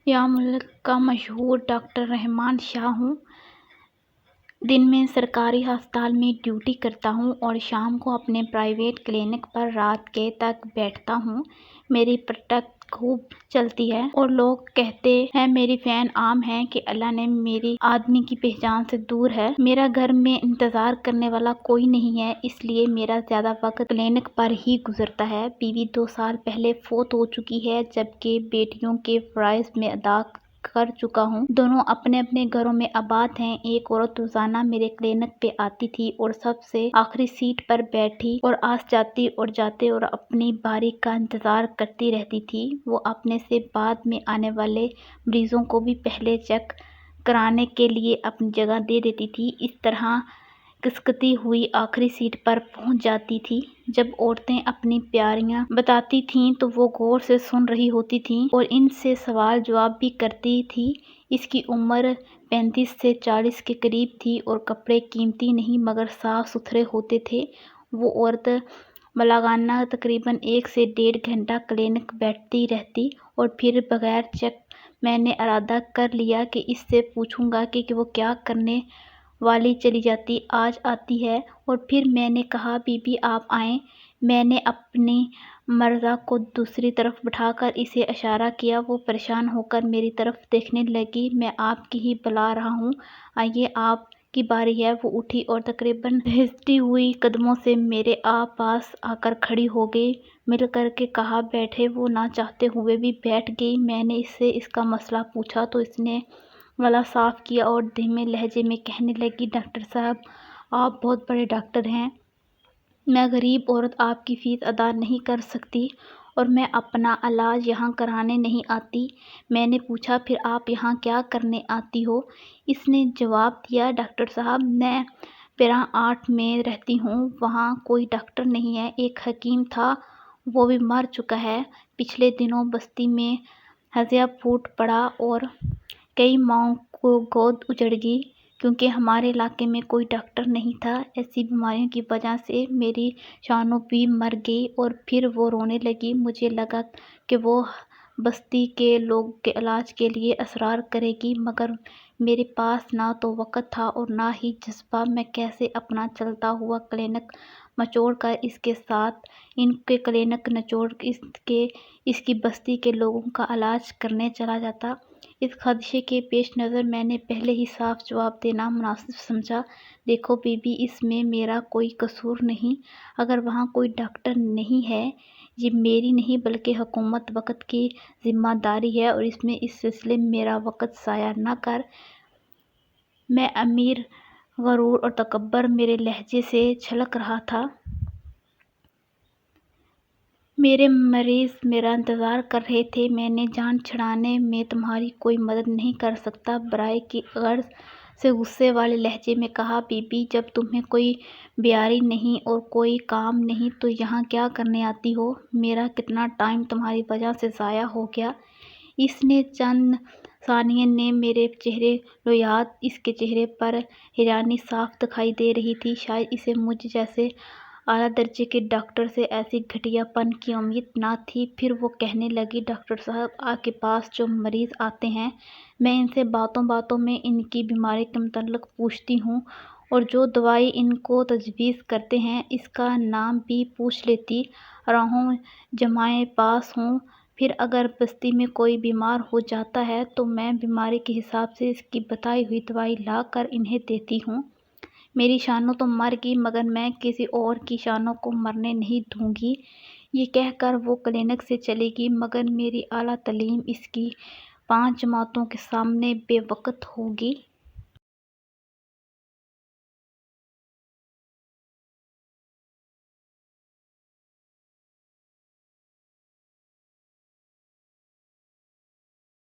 यहाँ मुल्क का मशहूर डॉक्टर रहमान शाह हूँ। दिन में सरकारी अस्पताल में ड्यूटी करता हूँ और शाम को अपने प्राइवेट क्लिनिक पर रात के तक बैठता हूँ। मेरी प्रैक्टिस खूब चलती है और लोग कहते हैं मेरी फैन आम है कि अल्लाह ने मेरी आदमी की पहचान से दूर है। मेरा घर में इंतजार करने वाला कोई नहीं है, इसलिए मेरा ज्यादा वक्त क्लिनिक पर ही गुजरता है। बीवी 2 साल पहले फौत हो चुकी है, जबकि बेटियों के फराइज में अदा कर चुका हूँ। दोनों अपने अपने घरों में आबाद हैं। एक औरत रोजाना मेरे क्लिनिक पे आती थी और सबसे आखिरी सीट पर बैठी और आस जाती और जाते और अपनी बारी का इंतजार करती रहती थी। वो अपने से बाद में आने वाले मरीजों को भी पहले चेक कराने के लिए अपनी जगह दे देती थी। इस तरह खिसकती हुई आखिरी सीट पर पहुंच जाती थी। जब औरतें अपनी प्यारियां बताती थीं तो वो गौर से सुन रही होती थीं और इनसे सवाल जवाब भी करती थी। इसकी उम्र 35 से 40 के करीब थी और कपड़े कीमती नहीं मगर साफ सुथरे होते थे। वो औरत मलागाना तकरीबन 1 से 1.5 घंटा क्लिनिक बैठती रहती और फिर बगैर चेक मैंने इरादा कर लिया कि इससे पूछूंगा कि वो क्या करने वाली चली जाती। आज आती है और फिर मैंने कहा बीबी आप आएं। मैंने अपनी मर्जा को दूसरी तरफ बिठाकर इसे इशारा किया। वो परेशान होकर मेरी तरफ देखने लगी। मैं आपकी ही बुला रहा हूँ, आइए आपकी बारी है। वो उठी और तकरीबन घिसती हुई कदमों से मेरे पास आकर खड़ी हो गई। मिल करके कहा बैठे। वो ना चाहते हुए भी बैठ गई। मैंने इससे इसका मसला पूछा तो इसने गला साफ किया और धीमे लहजे में कहने लगी डॉक्टर साहब आप बहुत बड़े डॉक्टर हैं, मैं गरीब औरत आपकी फीस अदा नहीं कर सकती और मैं अपना इलाज यहाँ कराने नहीं आती। मैंने पूछा फिर आप यहाँ क्या करने आती हो? इसने जवाब दिया डॉक्टर साहब मैं पैरा 8 में रहती हूँ, वहाँ कोई डॉक्टर नहीं है। एक हकीम था वो भी मर चुका है। पिछले दिनों बस्ती में हज़िया फूट पड़ा और कई माँओं को गोद उजड़ गई क्योंकि हमारे इलाके में कोई डॉक्टर नहीं था। ऐसी बीमारियों की वजह से मेरी शानू भी मर गई और फिर वो रोने लगी। मुझे लगा कि वो बस्ती के लोग के इलाज के लिए असरार करेगी, मगर मेरे पास ना तो वक़्त था और ना ही जज्बा। मैं कैसे अपना चलता हुआ क्लिनिक मचोड़ कर इसके साथ इनके क्लिनिक नचोड़ इसकी बस्ती के लोगों का इलाज करने चला जाता। इस खदशे के पेश नज़र मैंने पहले ही साफ जवाब देना मुनासिब समझा। देखो बीबी इसमें मेरा कोई कसूर नहीं। अगर वहाँ कोई डॉक्टर नहीं है ये मेरी नहीं बल्कि हुकूमत वक़्त की जिम्मेदारी है और इसमें इस सिलसिले में मेरा वक़्त ज़ाया न कर। मैं अमीर गरूर और तकब्बर मेरे लहजे से छलक रहा था। मेरे मरीज मेरा इंतज़ार कर रहे थे। मैंने जान छुड़ाने में तुम्हारी कोई मदद नहीं कर सकता, बराए की गर्ज से गुस्से वाले लहजे में कहा। बीबी जब तुम्हें कोई बीमारी नहीं और कोई काम नहीं तो यहाँ क्या करने आती हो? मेरा कितना टाइम तुम्हारी वजह से ज़ाया हो गया। इसने चंद सानिये ने मेरे चेहरे लोयाद। इसके चेहरे पर हैरानी साफ दिखाई दे रही थी। शायद इसे मुझ जैसे आला दर्जे के डॉक्टर से ऐसी घटियापन की उम्मीद न थी। फिर वो कहने लगी डॉक्टर साहब आपके पास जो मरीज आते हैं मैं इनसे बातों बातों में इनकी बीमारी के मुतल्लिक पूछती हूँ और जो दवाई इनको तजवीज़ करते हैं इसका नाम भी पूछ लेती रहूँ। जमाए पास हूँ। फिर अगर बस्ती में कोई बीमार हो जाता है तो मैं बीमारी के हिसाब से इसकी बताई हुई दवाई ला कर इन्हें देती हूँ। मेरी शानू तो मर गई मगर मैं किसी और की शानों को मरने नहीं दूंगी। ये कहकर वो क्लिनिक से चली गई, मगर मेरी आला तलीम इसकी 5 जमातों के सामने बेवक़्त होगी।